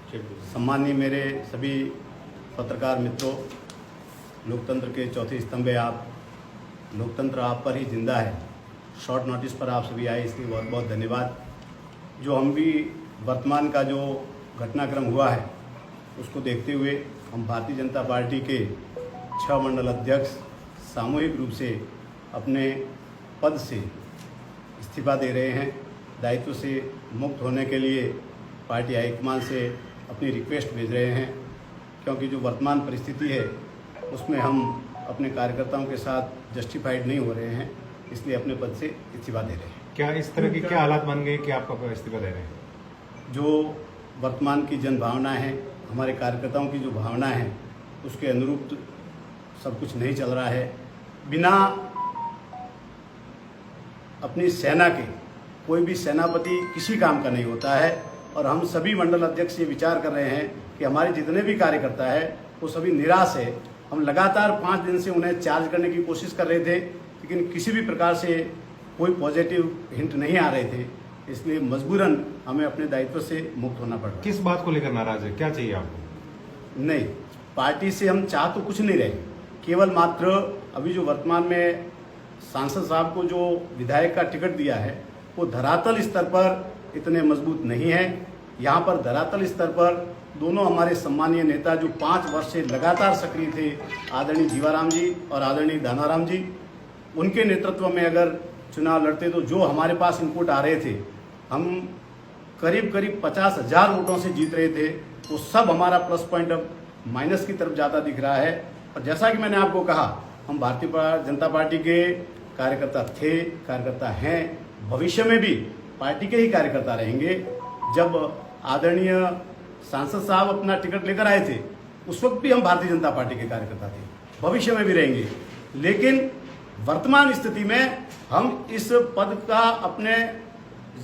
सम्मानीय मेरे सभी पत्रकार मित्रों, लोकतंत्र के चौथे स्तंभ है आप। लोकतंत्र आप पर ही जिंदा है। शॉर्ट नोटिस पर आप सभी आए, इसलिए बहुत बहुत धन्यवाद। जो हम भी वर्तमान का जो घटनाक्रम हुआ है उसको देखते हुए हम भारतीय जनता पार्टी के 6 मंडल अध्यक्ष सामूहिक रूप से अपने पद से इस्तीफा दे रहे हैं। दायित्व से मुक्त होने के लिए पार्टी हाईकमान से अपनी रिक्वेस्ट भेज रहे हैं, क्योंकि जो वर्तमान परिस्थिति है उसमें हम अपने कार्यकर्ताओं के साथ जस्टिफाइड नहीं हो रहे हैं, इसलिए अपने पद से इस्तीफा दे रहे हैं। क्या इस तरह के क्या हालात बन गए कि आप इस्तीफा दे रहे हैं? जो वर्तमान की जन भावना है, हमारे कार्यकर्ताओं की जो भावना है, उसके अनुरूप सब कुछ नहीं चल रहा है। बिना अपनी सेना के कोई भी सेनापति किसी काम का नहीं होता है, और हम सभी मंडल अध्यक्ष ये विचार कर रहे हैं कि हमारे जितने भी कार्यकर्ता है वो सभी निराश है। हम लगातार 5 दिन से उन्हें चार्ज करने की कोशिश कर रहे थे, लेकिन किसी भी प्रकार से कोई पॉजिटिव हिंट नहीं आ रहे थे, इसलिए मजबूरन हमें अपने दायित्व से मुक्त होना पड़ रहा है। किस बात को लेकर नाराज है? क्या चाहिए आपको? नहीं, पार्टी से हम चाह तो कुछ नहीं रहे, केवल मात्र अभी जो वर्तमान में सांसद साहब को जो विधायक का टिकट दिया है वो धरातल स्तर पर इतने मजबूत नहीं है। यहाँ पर धरातल स्तर पर दोनों हमारे सम्मानीय नेता जो 5 वर्ष से लगातार सक्रिय थे, आदरणीय जीवाराम जी और आदरणीय दानाराम जी, उनके नेतृत्व में अगर चुनाव लड़ते तो जो हमारे पास इनपुट आ रहे थे, हम करीब 50,000 वोटों से जीत रहे थे, वो सब हमारा प्लस पॉइंट अब माइनस की तरफ जाता दिख रहा है। और जैसा कि मैंने आपको कहा, हम भारतीय जनता पार्टी के कार्यकर्ता थे, कार्यकर्ता हैं, भविष्य में भी पार्टी के ही कार्यकर्ता रहेंगे। जब आदरणीय सांसद साहब अपना टिकट लेकर आए थे उस वक्त भी हम भारतीय जनता पार्टी के कार्यकर्ता थे, भविष्य में भी रहेंगे। लेकिन वर्तमान स्थिति में हम इस पद का अपने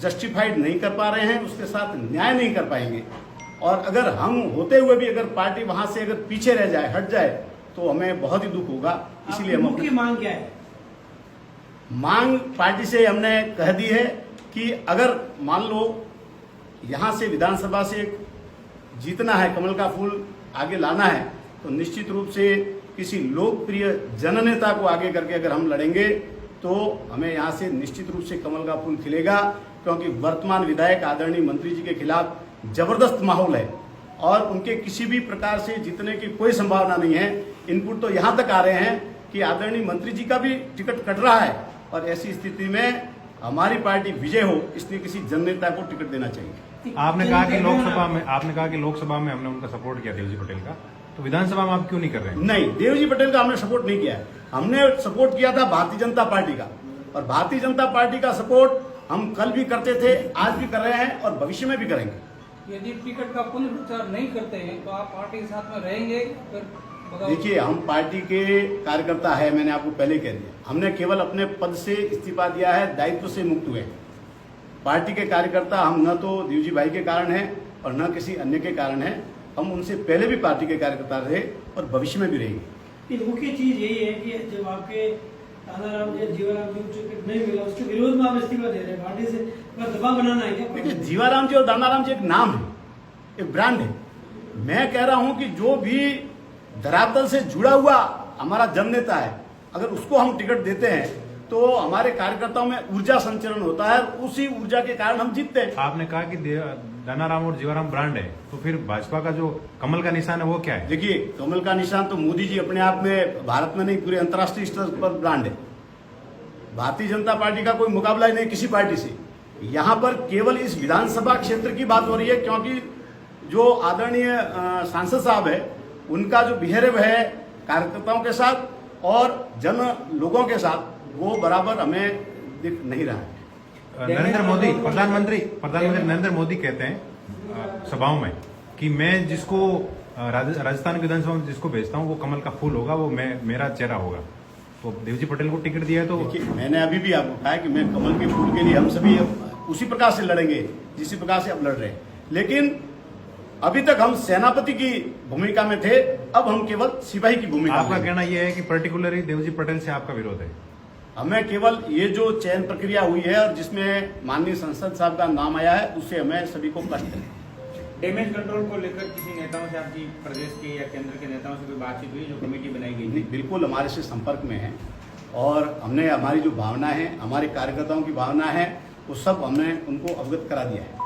जस्टिफाइड नहीं कर पा रहे हैं, उसके साथ न्याय नहीं कर पाएंगे। और अगर हम होते हुए भी अगर पार्टी वहां से अगर पीछे रह जाए, हट जाए, तो हमें बहुत ही दुख होगा। इसलिए हम मुख्य मांग क्या है? मांग पार्टी से हमने कह दी है कि अगर मान लो यहां से विधानसभा से जीतना है, कमल का फूल आगे लाना है, तो निश्चित रूप से किसी लोकप्रिय जननेता को आगे करके अगर हम लड़ेंगे तो हमें यहां से निश्चित रूप से कमल का फूल खिलेगा, क्योंकि वर्तमान विधायक आदरणीय मंत्री जी के खिलाफ जबरदस्त माहौल है और उनके किसी भी प्रकार से जीतने की कोई संभावना नहीं है। इनपुट तो यहां तक आ रहे हैं कि आदरणीय मंत्री जी का भी टिकट कट रहा है, और ऐसी स्थिति में हमारी पार्टी विजय हो, इसलिए किसी जननेता को टिकट देना चाहिए। आपने कहा कि लोकसभा में हमने उनका सपोर्ट किया देवजी पटेल का, तो विधानसभा में आप क्यों नहीं कर रहे हैं? नहीं, देवजी पटेल का हमने सपोर्ट नहीं किया है। हमने सपोर्ट किया था भारतीय जनता पार्टी का, और भारतीय जनता पार्टी का सपोर्ट हम कल भी करते थे, आज भी कर रहे हैं और भविष्य में भी करेंगे। यदि टिकट का पुनर्विचार नहीं करते हैं तो आप पार्टी के साथ में रहेंगे? देखिए, हम पार्टी के कार्यकर्ता है, मैंने आपको पहले कह दिया। हमने केवल अपने पद से इस्तीफा दिया है, दायित्व से मुक्त हुए। पार्टी के कार्यकर्ता हम न तो देवजी भाई के कारण हैं और न किसी अन्य के कारण हैं। हम उनसे पहले भी पार्टी के कार्यकर्ता रहे और भविष्य में भी रहेंगे। मुख्य चीज यही है कि जब आपके दानाराम जी, जीवाराम जी को टिकट नहीं मिला, उसके विरोध में आप इस्तीफा दे रहे हैं। पार्टी से दबाव बनाना है क्या? देखिए, जीवाराम जी और दानाराम जी एक नाम है, एक ब्रांड है। मैं कह रहा हूं कि जो भी धरातल से जुड़ा हुआ हमारा जननेता है, अगर उसको हम टिकट देते हैं तो हमारे कार्यकर्ताओं में ऊर्जा संचरण होता है, उसी ऊर्जा के कारण हम जीतते हैं। आपने कहा कि दानाराम और जीवाराम ब्रांड है, तो फिर भाजपा का जो कमल का निशान है वो क्या है? देखिए, कमल का निशान तो मोदी जी अपने आप में भारत में नहीं, पूरे अंतर्राष्ट्रीय स्तर पर ब्रांड है। भारतीय जनता पार्टी का कोई मुकाबला ही नहीं किसी पार्टी से। यहाँ पर केवल इस विधानसभा क्षेत्र की बात हो रही है, क्योंकि जो आदरणीय सांसद साहब है उनका जो बिहेवियर है कार्यकर्ताओं के साथ और जन लोगों के साथ, वो बराबर हमें दिख नहीं रहा है। नरेंद्र मोदी, प्रधानमंत्री नरेंद्र मोदी कहते हैं सभाओं में कि मैं जिसको राजस्थान विधानसभा में जिसको भेजता हूँ वो कमल का फूल होगा, वो मेरा चेहरा होगा। तो देवजी पटेल को टिकट दिया है तो देखिए, मैंने अभी भी आपको कहा कि मैं कमल के फूल के लिए हम सभी उसी प्रकार से लड़ेंगे जिस प्रकार से अब लड़ रहे हैं। लेकिन अभी तक हम सेनापति की भूमिका में थे, अब हम केवल सिपाही की भूमिका। आपका कहना यह है कि पर्टिकुलरली देवजी पटेल से आपका विरोध है? हमें केवल ये जो चयन प्रक्रिया हुई है और जिसमें माननीय संसद साहब का नाम आया है, उससे हमें सभी को कष्ट है। डैमेज कंट्रोल को लेकर किसी नेताओं से आपकी प्रदेश के या केंद्र के नेताओं से कोई बातचीत हुई जो कमेटी बनाई गई नहीं, थी? बिल्कुल हमारे से संपर्क में है और हमने हमारी जो भावना है, हमारे कार्यकर्ताओं की भावना है, वो सब हमने उनको अवगत करा दिया है।